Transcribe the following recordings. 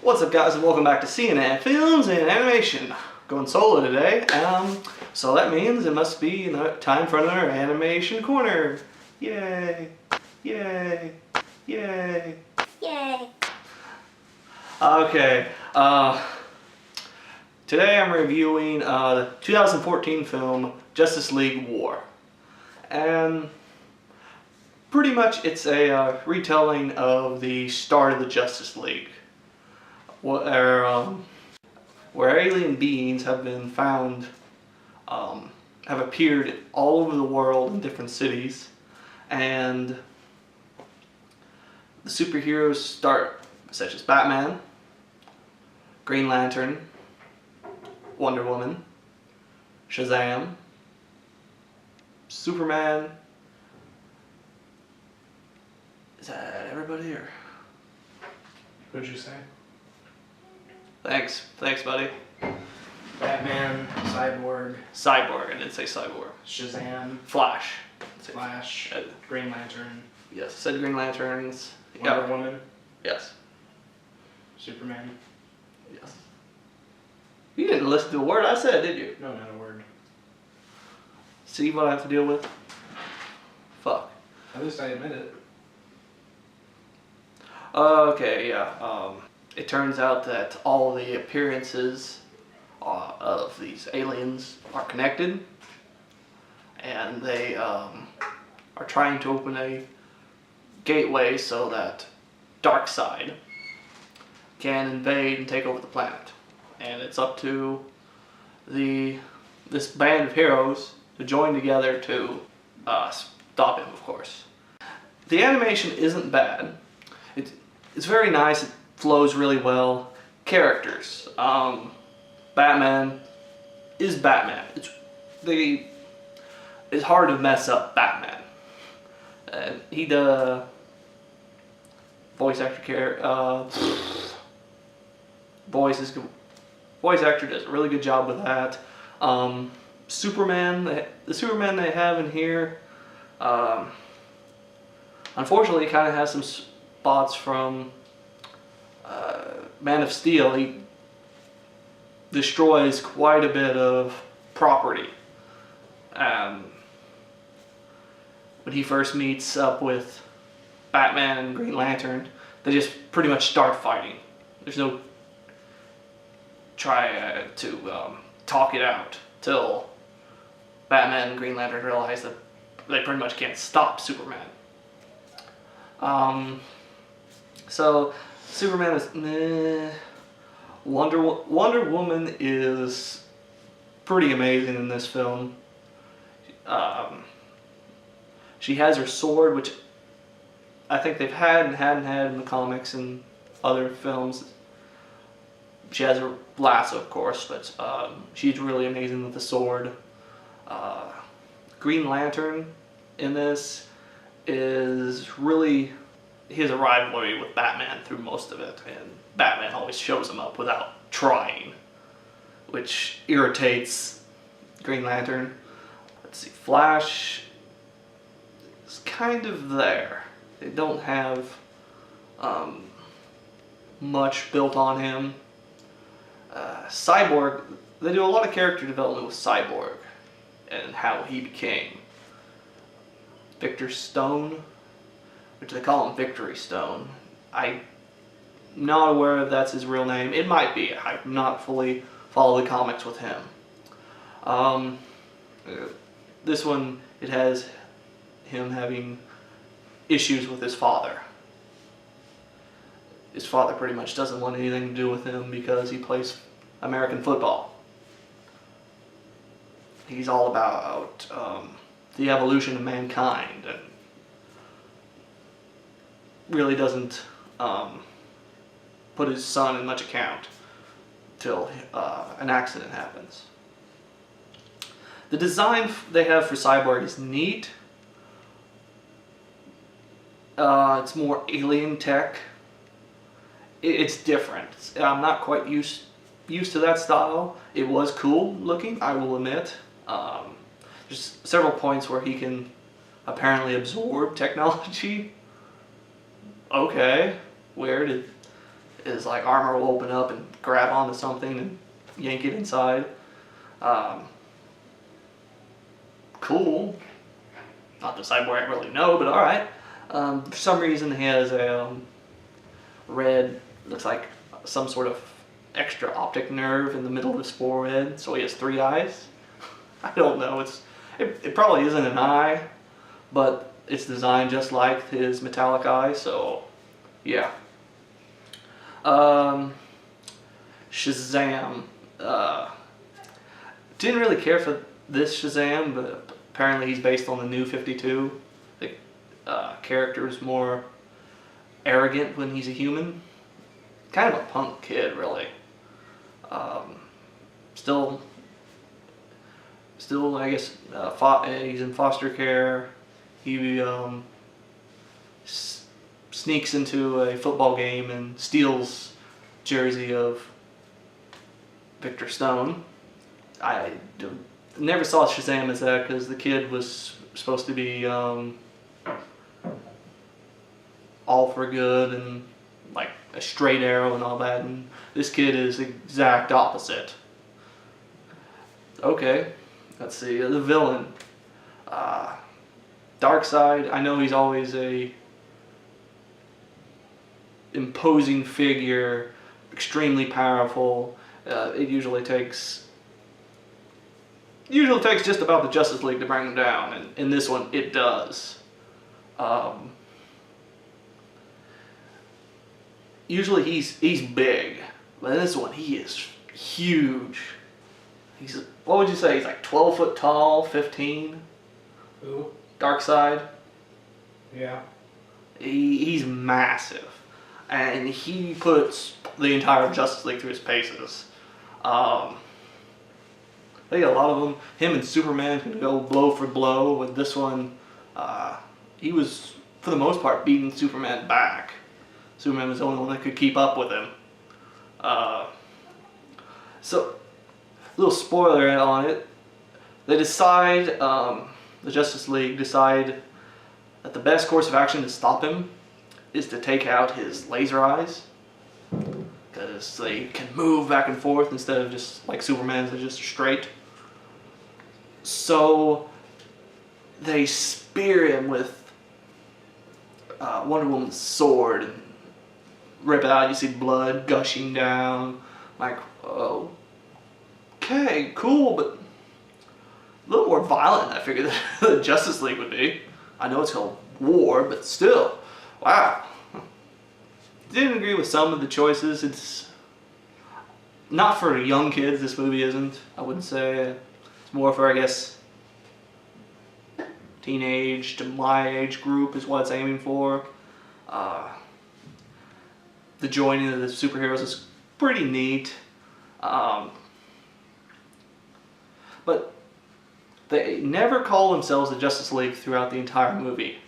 What's up, guys, and welcome back to CNN Films and Animation. Going solo today, so that means it must be time for another animation corner. Yay! Yay! Yay! Yay! Okay, today I'm reviewing the 2014 film Justice League War, and pretty much it's a retelling of the start of the Justice League, where alien beings have been found, have appeared all over the world in different cities, and the superheroes start, such as Batman, Green Lantern, Wonder Woman, Shazam, Superman. Is that everybody, or? What did you say? Thanks, buddy. Batman, Cyborg, Cyborg, I did say Cyborg. Shazam, Flash. Flash, Uh, Green Lantern, Yes, I said Green Lanterns. Wonder Woman, Yes. Superman. Yes. You didn't listen to a word I said, did you? No, not a word. See what I have to deal with? Fuck. At least I admit it. Okay, yeah. It turns out that all the appearances of these aliens are connected, and they are trying to open a gateway so that Darkside can invade and take over the planet. And it's up to this band of heroes to join together to stop him, of course. The animation isn't bad. It's very nice. It flows really well. Characters. Batman is Batman. It's hard to mess up Batman. And voice actor voice actor does a really good job with that. Superman, the Superman they have in here, unfortunately, kind of has some spots from Man of Steel. He destroys quite a bit of property. When he first meets up with Batman and Green Lantern, they just pretty much start fighting. There's no try to talk it out till Batman and Green Lantern realize that they pretty much can't stop Superman. So Superman is meh. Wonder Woman is pretty amazing in this film. She has her sword, which I think they've had and hadn't had in the comics and other films. She has her lasso, of course, but she's really amazing with the sword. Green Lantern in this is really, he has a rivalry with Batman through most of it, and Batman always shows him up without trying, which irritates Green Lantern. Let's see, Flash is kind of there. They don't have much built on him. Cyborg, they do a lot of character development with Cyborg and how he became Victor Stone, which they call him Victory Stone. I'm not aware if that's his real name. It might be. I've not fully followed the comics with him. This one, it has him having issues with his father. His father pretty much doesn't want anything to do with him because he plays American football. He's all about the evolution of mankind, and really doesn't put his son in much account till an accident happens. The design they have for Cyborg is neat. It's more alien tech. It's different. I'm not quite used to that style. It was cool looking, I will admit. There's several points where he can apparently absorb technology. Okay, weird. his like armor will open up and grab onto something and yank it inside. Cool. Not the Cyborg I really know, but all right. For some reason, he has a red, looks like some sort of extra optic nerve in the middle of his forehead, so he has 3 eyes. I don't know. It probably isn't an eye, but it's designed just like his metallic eye. So, yeah. Shazam. Didn't really care for this Shazam, but apparently he's based on the New 52. The character is more arrogant when he's a human. Kind of a punk kid, really. Still, I guess he's in foster care. He sneaks into a football game and steals jersey of Victor Stone. I never saw Shazam as that because the kid was supposed to be all for good and like a straight arrow and all that, and this kid is the exact opposite. Okay, let's see, the villain. Darkside, I know he's always a imposing figure, extremely powerful. It usually takes just about the Justice League to bring him down, and in this one it does. Usually he's big, but in this one he is huge. What would you say? He's like 12 foot tall, 15. Who? Darkside. Yeah. He's massive, and he puts the entire Justice League through his paces. I think a lot of them, him and Superman can go blow for blow. With this one, he was, for the most part, beating Superman back. Superman was the only one that could keep up with him. So, little spoiler on it. They decide, the Justice League decide that the best course of action to stop him is to take out his laser eyes. Because they can move back and forth instead of just like Superman's, they're just straight. So they spear him with Wonder Woman's sword and rip it out. You see blood gushing down. Like, okay, cool, but a little more violent than I figured the Justice League would be. I know it's called war, but still, wow. Didn't agree with some of the choices. It's not for young kids, this movie isn't, I wouldn't say. It's more for, I guess, teenage to my age group is what it's aiming for. The joining of the superheroes is pretty neat. But they never call themselves the Justice League throughout the entire movie.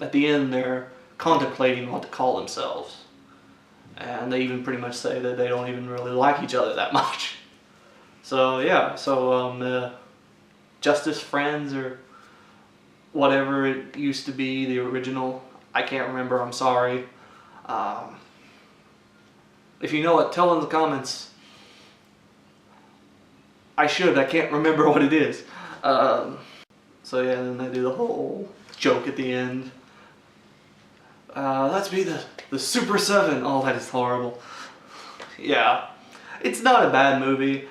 At the end, they're contemplating what to call themselves. And they even pretty much say that they don't even really like each other that much. So yeah, Justice Friends or whatever it used to be, the original. I can't remember, I'm sorry. If you know it, tell in the comments. I can't remember what it is. So yeah, then they do the whole joke at the end. Let's be the Super 7. Oh, that is horrible. Yeah, it's not a bad movie.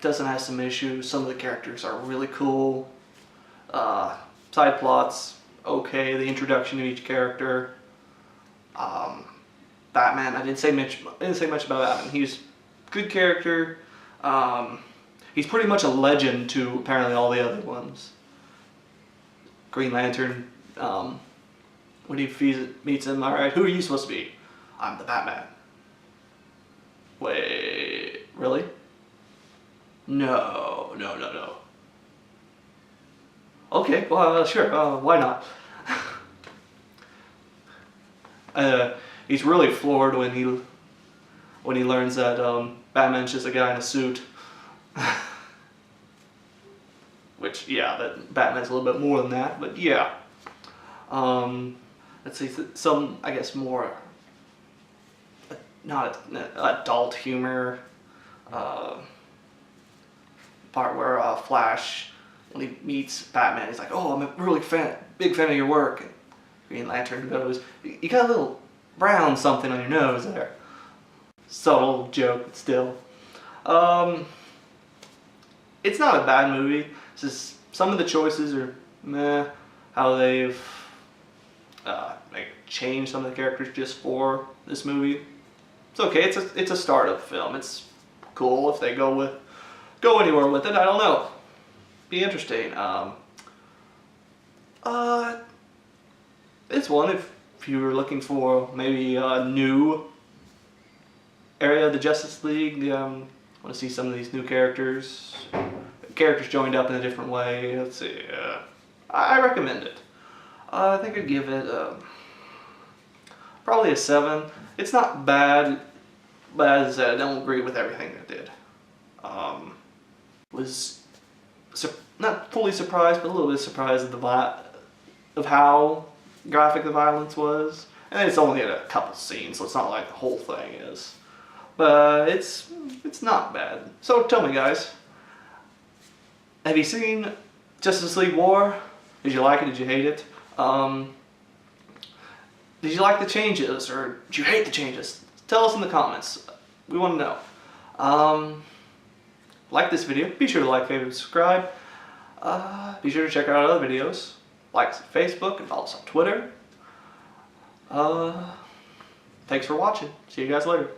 Doesn't have some issues. Some of the characters are really cool. Side plots, okay. The introduction of each character. Batman, I didn't say much about Batman. He's a good character. He's pretty much a legend to apparently all the other ones. Green Lantern, when he meets him, alright, who are you supposed to be? I'm the Batman. Wait, really? No. Okay, well, sure, why not? He's really floored when he learns that Batman's just a guy in a suit. Which, yeah, that Batman's a little bit more than that, but yeah. Let's see, some, I guess, more not adult humor. Part where Flash, when he meets Batman, he's like, "Oh, I'm a really big fan of your work." And Green Lantern goes, "You got a little brown something on your nose there." Subtle joke, but still. It's not a bad movie. It's just some of the choices are meh. How they've changed some of the characters just for this movie. It's okay. It's a startup film. It's cool if they go anywhere with it. I don't know. Be interesting. It's one if you were looking for maybe a new area of the Justice League. Want to see some of these new characters joined up in a different way. Let's see. I recommend it. I think I'd give it probably a 7. It's not bad, but as I said, I don't agree with everything it did. Was not fully surprised, but a little bit surprised of how graphic the violence was. And it's only a couple scenes, so it's not like the whole thing is. But it's not bad. So tell me, guys, have you seen Justice League War? Did you like it? Did you hate it? Did you like the changes, or did you hate the changes? Tell us in the comments. We want to know. Like this video. Be sure to like, favorite, subscribe. Be sure to check out our other videos. Like us on Facebook and follow us on Twitter. Thanks for watching. See you guys later.